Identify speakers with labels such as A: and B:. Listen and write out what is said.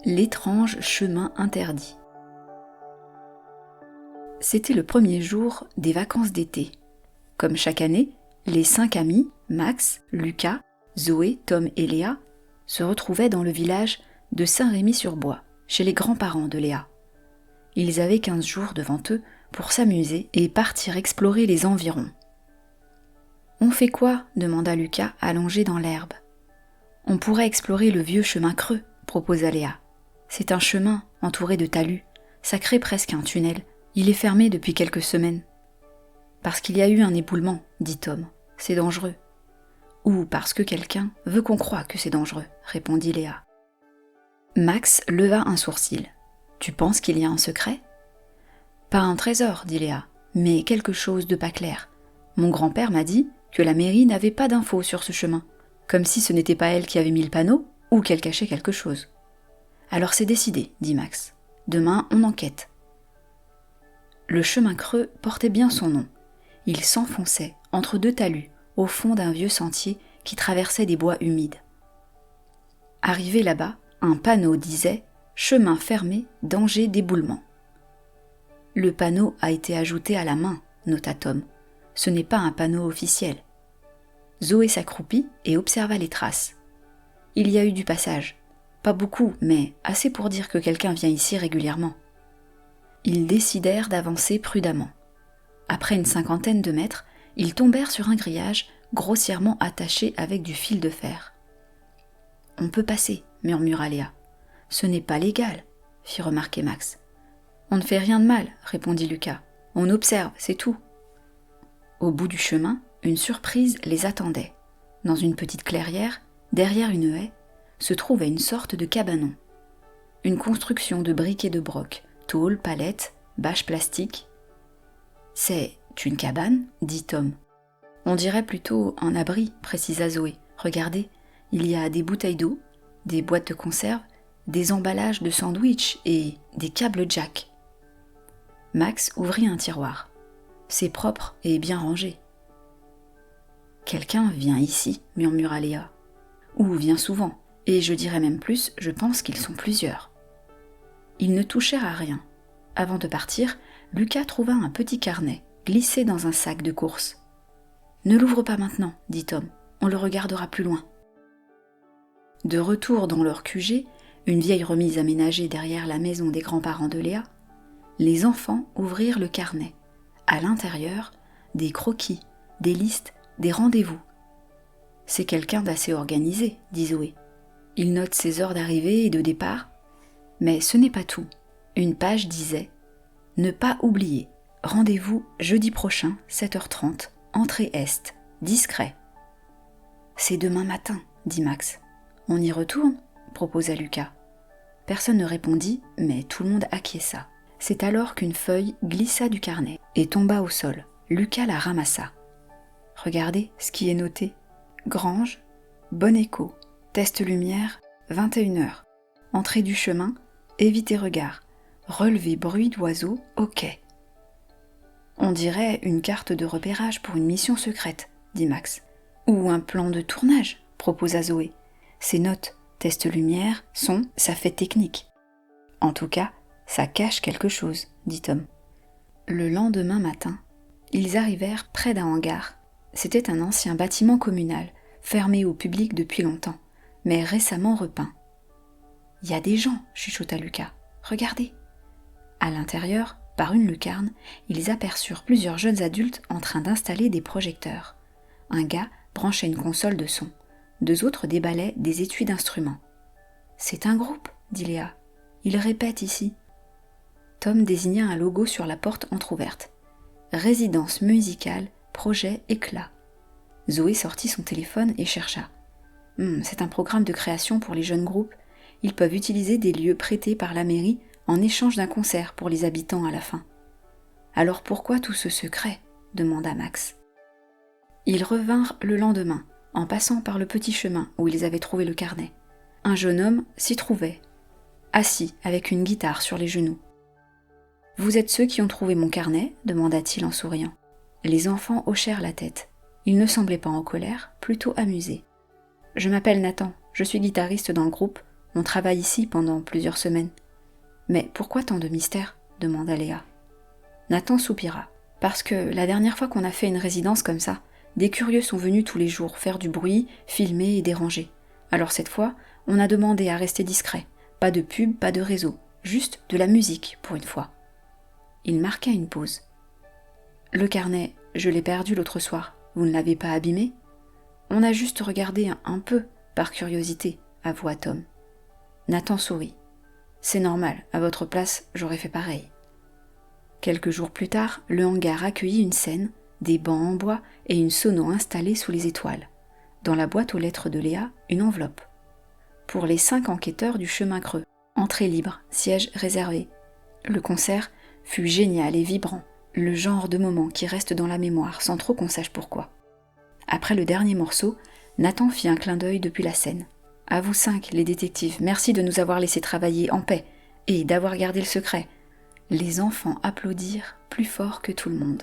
A: L'étrange chemin interdit. C'était le premier jour des vacances d'été. Comme chaque année, les 5 amis, Max, Lucas, Zoé, Tom et Léa, se retrouvaient dans le village de Saint-Rémy-sur-Bois, chez les grands-parents de Léa. Ils avaient 15 jours devant eux pour s'amuser et partir explorer les environs. « On fait quoi ?» demanda Lucas, allongé dans l'herbe. « On pourrait explorer le vieux chemin creux, » proposa Léa. « C'est un chemin entouré de talus, ça crée presque un tunnel. Il est fermé depuis quelques semaines. »« Parce qu'il y a eu un éboulement, » dit Tom. « C'est dangereux. »« Ou parce que quelqu'un veut qu'on croie que c'est dangereux, » répondit Léa. Max leva un sourcil. « Tu penses qu'il y a un secret ?»« Pas un trésor, » dit Léa, « mais quelque chose de pas clair. Mon grand-père m'a dit que la mairie n'avait pas d'infos sur ce chemin, comme si ce n'était pas elle qui avait mis le panneau ou qu'elle cachait quelque chose. »« Alors c'est décidé, » dit Max. « Demain, on enquête. » Le chemin creux portait bien son nom. Il s'enfonçait entre 2 talus, au fond d'un vieux sentier qui traversait des bois humides. Arrivé là-bas, un panneau disait « Chemin fermé, danger d'éboulement ». Le panneau a été ajouté à la main, nota Tom. Ce n'est pas un panneau officiel. Zoé s'accroupit et observa les traces. Il y a eu du passage. Pas beaucoup, mais assez pour dire que quelqu'un vient ici régulièrement. Ils décidèrent d'avancer prudemment. Après une 50aine de mètres, ils tombèrent sur un grillage grossièrement attaché avec du fil de fer. « On peut passer, » murmura Léa. « Ce n'est pas légal, » fit remarquer Max. « On ne fait rien de mal, » répondit Lucas. « On observe, c'est tout. » Au bout du chemin, une surprise les attendait. Dans une petite clairière, derrière une haie, se trouvait une sorte de cabanon. Une construction de briques et de broc, tôles, palettes, bâches plastiques. « C'est une cabane ?» dit Tom. « On dirait plutôt un abri, » précisa Zoé. « Regardez, il y a des bouteilles d'eau, des boîtes de conserve, des emballages de sandwich et des câbles jack. » Max ouvrit un tiroir. « C'est propre et bien rangé. »« Quelqu'un vient ici, » murmura Léa. « Ou vient souvent, et je dirais même plus, je pense qu'ils sont plusieurs. » Ils ne touchèrent à rien. Avant de partir, Lucas trouva un petit carnet, glissé dans un sac de course. « Ne l'ouvre pas maintenant, » dit Tom, « on le regardera plus loin. » De retour dans leur QG, une vieille remise aménagée derrière la maison des grands-parents de Léa, les enfants ouvrirent le carnet. À l'intérieur, des croquis, des listes, des rendez-vous. « C'est quelqu'un d'assez organisé, » dit Zoé. « Il note ses heures d'arrivée et de départ. » Mais ce n'est pas tout. Une page disait « Ne pas oublier, rendez-vous jeudi prochain, 7h30, entrée Est, discret. »« C'est demain matin, » dit Max. « On y retourne ?» proposa Lucas. Personne ne répondit, mais tout le monde acquiesça. C'est alors qu'une feuille glissa du carnet et tomba au sol. Lucas la ramassa. « Regardez ce qui est noté. Grange, bon écho, test lumière, 21h. Entrée du chemin, évitez regard. Relevé bruit d'oiseaux, ok. » « On dirait une carte de repérage pour une mission secrète, » dit Max. « Ou un plan de tournage, » proposa Zoé. « Ces notes, test lumière, son, ça fait technique. »« En tout cas, ça cache quelque chose, » dit Tom. Le lendemain matin, ils arrivèrent près d'un hangar. C'était un ancien bâtiment communal, fermé au public depuis longtemps, mais récemment repeint. « Il y a des gens, » chuchota Lucas. « Regardez. » À l'intérieur, par une lucarne, ils aperçurent plusieurs jeunes adultes en train d'installer des projecteurs. Un gars branchait une console de son. 2 autres déballaient des étuis d'instruments. « C'est un groupe, » dit Léa. « Ils répètent ici. » Tom désigna un logo sur la porte entr'ouverte. « Résidence musicale, projet éclat. » Zoé sortit son téléphone et chercha. « C'est un programme de création pour les jeunes groupes. Ils peuvent utiliser des lieux prêtés par la mairie en échange d'un concert pour les habitants à la fin. »« Alors pourquoi tout ce secret ?» demanda Max. Ils revinrent le lendemain, en passant par le petit chemin où ils avaient trouvé le carnet. Un jeune homme s'y trouvait, assis avec une guitare sur les genoux. « Vous êtes ceux qui ont trouvé mon carnet ?» demanda-t-il en souriant. Les enfants hochèrent la tête. Ils ne semblaient pas en colère, plutôt amusés. « Je m'appelle Nathan, je suis guitariste dans le groupe. On travaille ici pendant plusieurs semaines. » »« Mais pourquoi tant de mystère ?» demanda Léa. Nathan soupira. « Parce que la dernière fois qu'on a fait une résidence comme ça, des curieux sont venus tous les jours faire du bruit, filmer et déranger. Alors cette fois, on a demandé à rester discret. Pas de pub, pas de réseau, juste de la musique pour une fois. » Il marqua une pause. « Le carnet, je l'ai perdu l'autre soir. Vous ne l'avez pas abîmé ? » ?»« On a juste regardé un peu, par curiosité, » avoua Tom. Nathan sourit. « C'est normal, à votre place, j'aurais fait pareil. » Quelques jours plus tard, le hangar accueillit une scène, des bancs en bois et une sono installée sous les étoiles. Dans la boîte aux lettres de Léa, une enveloppe. Pour les 5 enquêteurs du chemin creux. Entrée libre, siège réservé. Le concert fut génial et vibrant, le genre de moment qui reste dans la mémoire sans trop qu'on sache pourquoi. Après le dernier morceau, Nathan fit un clin d'œil depuis la scène. « À vous 5, les détectives, merci de nous avoir laissé travailler en paix et d'avoir gardé le secret. » Les enfants applaudirent plus fort que tout le monde.